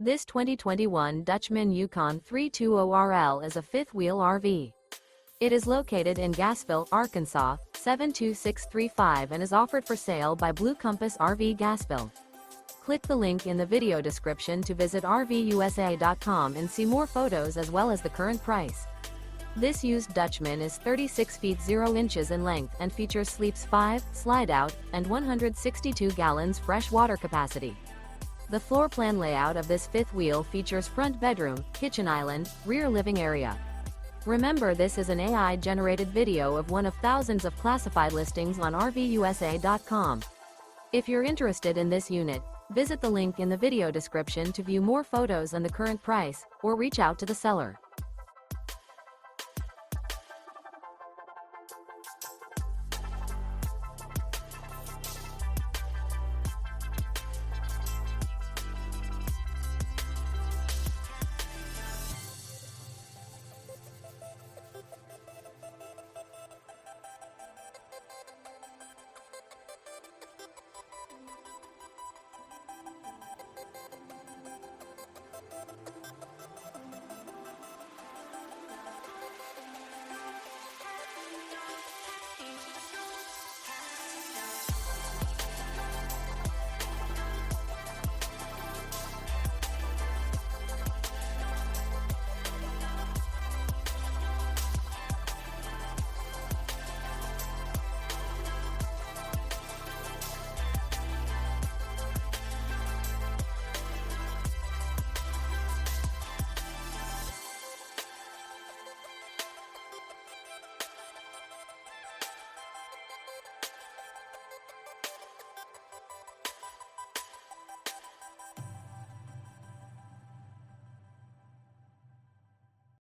This 2021 Dutchmen Yukon 320RL is a fifth-wheel RV. It is located in Gassville, Arkansas, 72635 and is offered for sale by Blue Compass RV Gassville. Click the link in the video description to visit RVUSA.com and see more photos as well as the current price. This used Dutchman is 36 feet 0 inches in length and features sleeps 5, slide-out, and 162 gallons fresh water capacity. The floor plan layout of this fifth wheel features front bedroom, kitchen island, rear living area. Remember, this is an AI-generated video of one of thousands of classified listings on RVUSA.com. If you're interested in this unit, visit the link in the video description to view more photos and the current price, or reach out to the seller.